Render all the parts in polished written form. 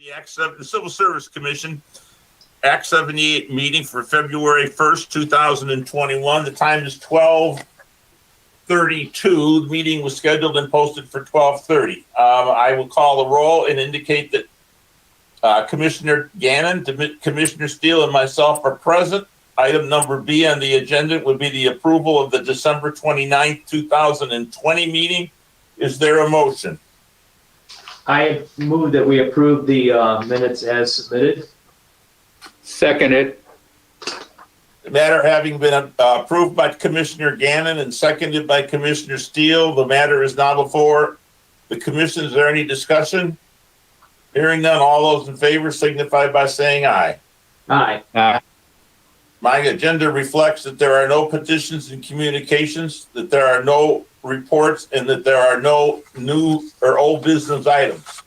The Civil Service Commission, Act 78 meeting for February 1st, 2021. The time is 12:32. The meeting was scheduled and posted for 12:30. I will call the roll and indicate that Commissioner Gannon, Commissioner Steele, and myself are present. Item number B on the agenda would be the approval of the December 29th, 2020 meeting. Is there a motion? I move that we approve the minutes as submitted. Seconded. The matter having been approved by Commissioner Gannon and seconded by Commissioner Steele, the matter is now before the commission. Is there any discussion? Hearing none, all those in favor signify by saying aye. Aye. My agenda reflects that there are no petitions and communications, that there are no reports, and that there are no new or old business items.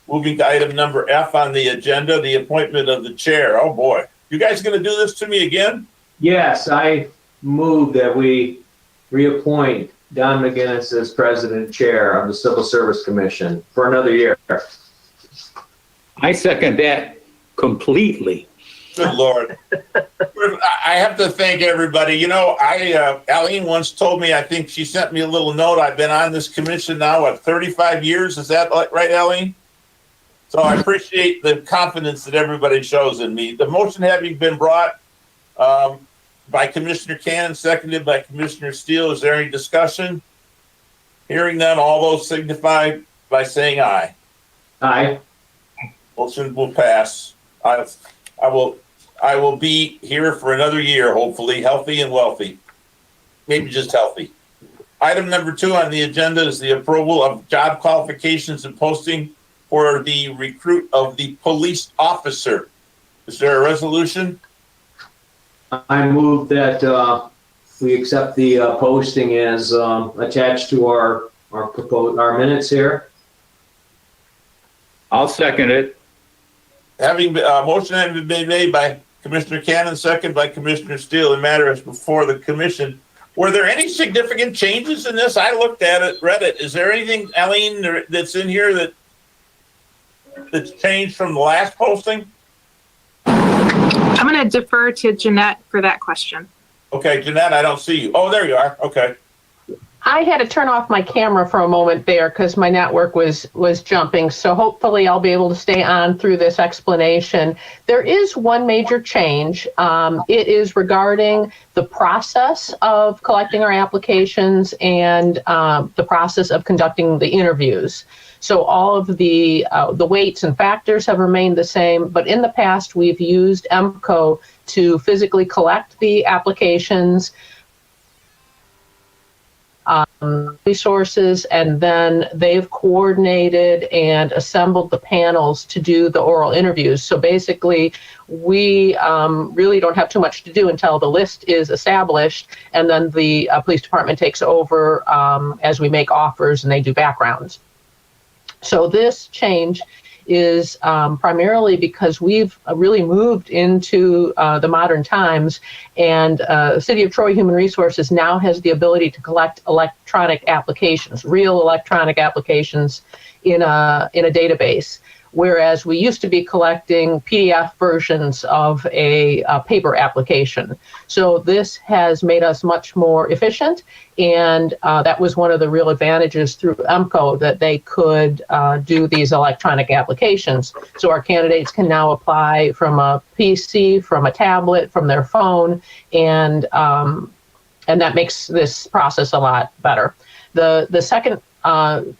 Moving to item number F on the agenda, the appointment of the chair. Oh boy, you guys gonna do this to me again? Yes, I move that we reappoint Don McGinnis as president chair of the Civil Service Commission for another year. I second that completely. Good Lord. I have to thank everybody. You know, Aline once told me, I think she sent me a little note. I've been on this commission now, 35 years? Is that right, Aline? So I appreciate the confidence that everybody shows in me. The motion having been brought by Commissioner Cannon, seconded by Commissioner Steele. Is there any discussion? Hearing none, all those signify by saying aye. Aye. Motion will pass. I will be here for another year, hopefully, healthy and wealthy. Maybe just healthy. Item number 2 on the agenda is the approval of job qualifications and posting for the recruit of the police officer. Is there a resolution? I move that we accept the posting as attached to our minutes here. I'll second it. Having motion having been made by Commissioner Cannon, second by Commissioner Steele, the matter is before the commission. Were there any significant changes in this? I looked at it, read it. Is there anything, Aline, that's in here that's changed from the last posting? I'm going to defer to Jeanette for that question. Okay, Jeanette, I don't see you. Oh, there you are. Okay. I had to turn off my camera for a moment there because my network was jumping. So hopefully I'll be able to stay on through this explanation. There is one major change. It is regarding the process of collecting our applications and the process of conducting the interviews. So all of the weights and factors have remained the same, but in the past we've used EMCO to physically collect the applications, resources, and then they've coordinated and assembled the panels to do the oral interviews. So basically, we really don't have too much to do until the list is established, and then the police department takes over as we make offers and they do backgrounds. So this change is primarily because we've really moved into the modern times, and City of Troy Human Resources now has the ability to collect electronic applications, real electronic applications in a database, whereas we used to be collecting PDF versions of a paper application. So this has made us much more efficient, and that was one of the real advantages through EMCO, that they could do these electronic applications. So our candidates can now apply from a PC, from a tablet, from their phone, and that makes this process a lot better. The second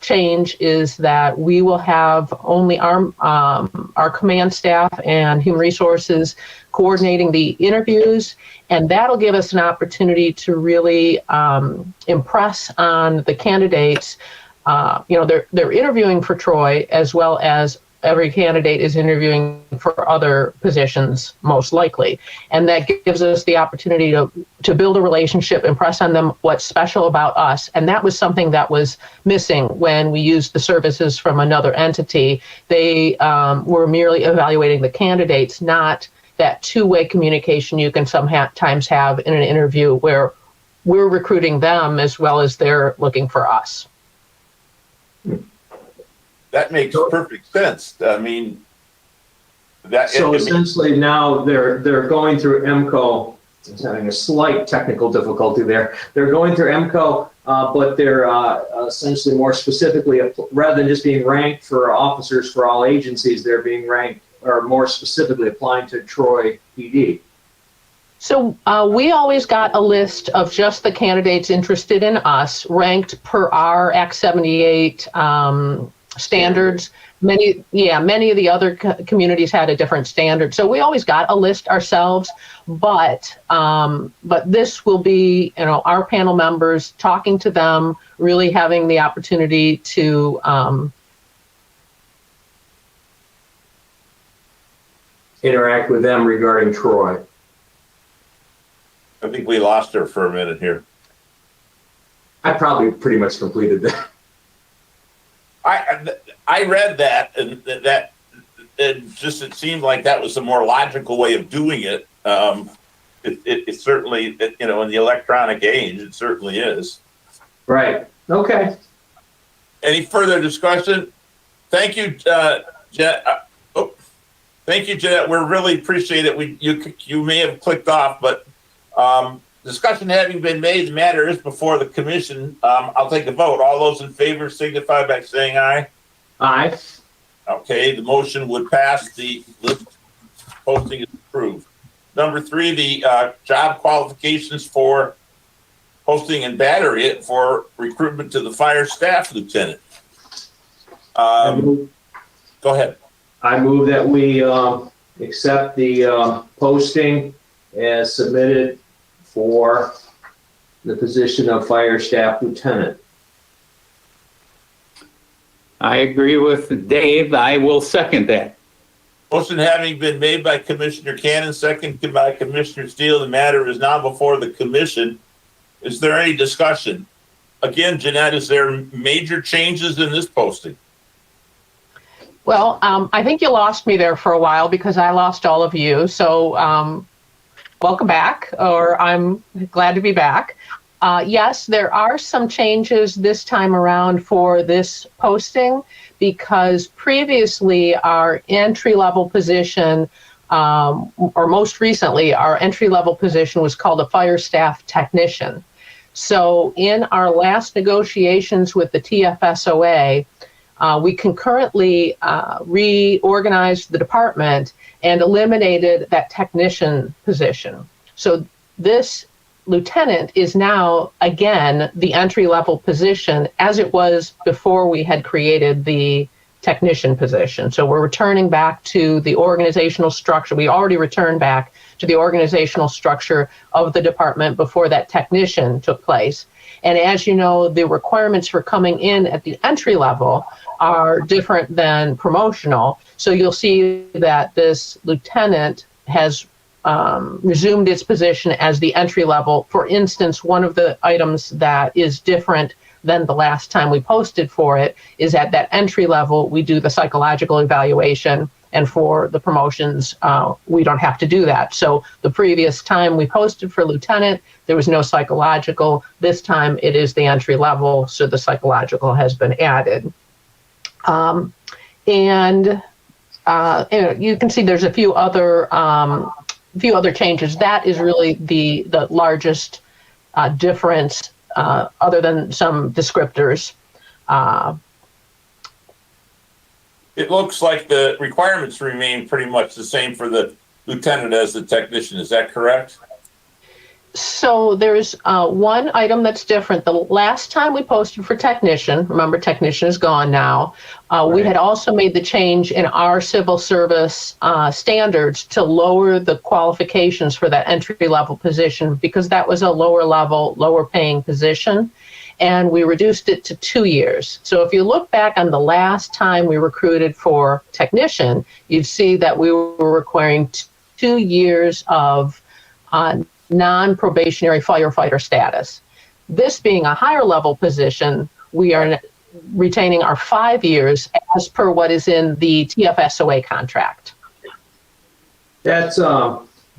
change is that we will have only our command staff and human resources coordinating the interviews, and that'll give us an opportunity to really impress on the candidates. They're interviewing for Troy, as well as every candidate is interviewing for other positions, most likely. And that gives us the opportunity to build a relationship, impress on them what's special about us. And that was something that was missing when we used the services from another entity. They were merely evaluating the candidates, not that two-way communication you can sometimes have in an interview where we're recruiting them as well as they're looking for us. That makes perfect sense. I mean, that. So essentially now they're going through MCO. I'm having a slight technical difficulty there. They're going through MCO, but they're essentially more specifically, rather than just being ranked for officers for all agencies, they're being ranked or more specifically applying to Troy PD. So we always got a list of just the candidates interested in us, ranked per our Act 78 standards. Many of the other communities had a different standard. So we always got a list ourselves, but this will be, our panel members talking to them, really having the opportunity to interact with them regarding Troy. I think we lost her for a minute here. I probably pretty much completed that. I read that, and that it seemed like that was a more logical way of doing it. It certainly, in the electronic age, it certainly is. Right. Okay. Any further discussion? Thank you, Jet. Thank you, Jeanette. We really appreciate it. You may have clicked off, but discussion having been made, the matter is before the commission. I'll take a vote. All those in favor signify by saying aye. Aye. Okay, the motion would pass. The list posting is approved. Number 3, the job qualifications for posting and battery it for recruitment to the fire staff lieutenant. Go ahead. I move that we accept the posting as submitted for the position of fire staff lieutenant. I agree with Dave. I will second that. Motion having been made by Commissioner Cannon, seconded by Commissioner Steele, the matter is now before the commission. Is there any discussion? Again, Jeanette, is there major changes in this posting? Well, I think you lost me there for a while because I lost all of you. So welcome back, or I'm glad to be back. Yes, there are some changes this time around for this posting because previously our entry-level position, or most recently, our entry-level position was called a fire staff technician. So in our last negotiations with the TFSOA, we concurrently reorganized the department and eliminated that technician position. So this lieutenant is now, again, the entry-level position as it was before we had created the technician position. So we're returning back to the organizational structure. We already returned back to the organizational structure of the department before that technician took place. And as you know, the requirements for coming in at the entry level are different than promotional. So you'll see that this lieutenant has resumed its position as the entry level. For instance, one of the items that is different than the last time we posted for it is at that entry level, we do the psychological evaluation. And for the promotions, we don't have to do that. So the previous time we posted for lieutenant, there was no psychological. This time it is the entry level, so the psychological has been added. And you can see there's a few other changes. That is really the largest difference, other than some descriptors. It looks like the requirements remain pretty much the same for the lieutenant as the technician. Is that correct? So there's one item that's different. The last time we posted for technician, remember technician is gone now, we had also made the change in our civil service standards to lower the qualifications for that entry level position because that was a lower level, lower paying position. And we reduced it to 2 years. So if you look back on the last time we recruited for technician, you'd see that we were requiring 2 years of non-probationary firefighter status. This being a higher level position, we are retaining our 5 years as per what is in the TFSOA contract. That's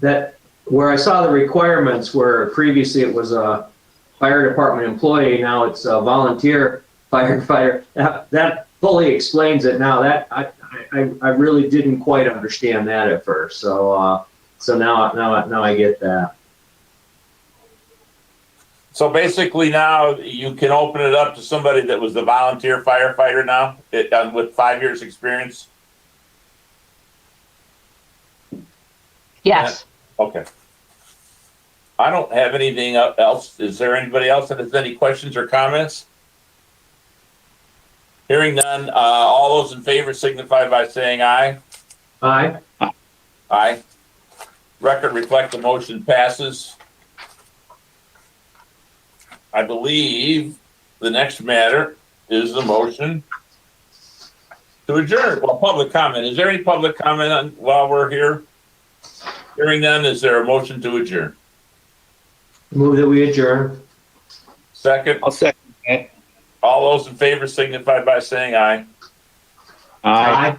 that where I saw the requirements where previously it was a fire department employee, now it's a volunteer firefighter. That fully explains it now. That I really didn't quite understand that at first. So now I get that. So basically now you can open it up to somebody that was a volunteer firefighter now with 5 years experience. Yes. Okay. I don't have anything else. Is there anybody else that has any questions or comments? Hearing none, all those in favor signify by saying aye. Aye. Aye. Record reflect the motion passes. I believe the next matter is the motion to adjourn. Well, public comment. Is there any public comment while we're here? Hearing none, is there a motion to adjourn? Move that we adjourn. Second, I'll second that. all those in favor signify by saying aye. Aye.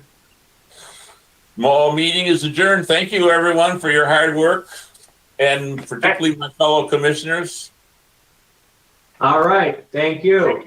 Meeting is adjourned. Thank you, everyone, for your hard work, and particularly my fellow commissioners. All right. Thank you.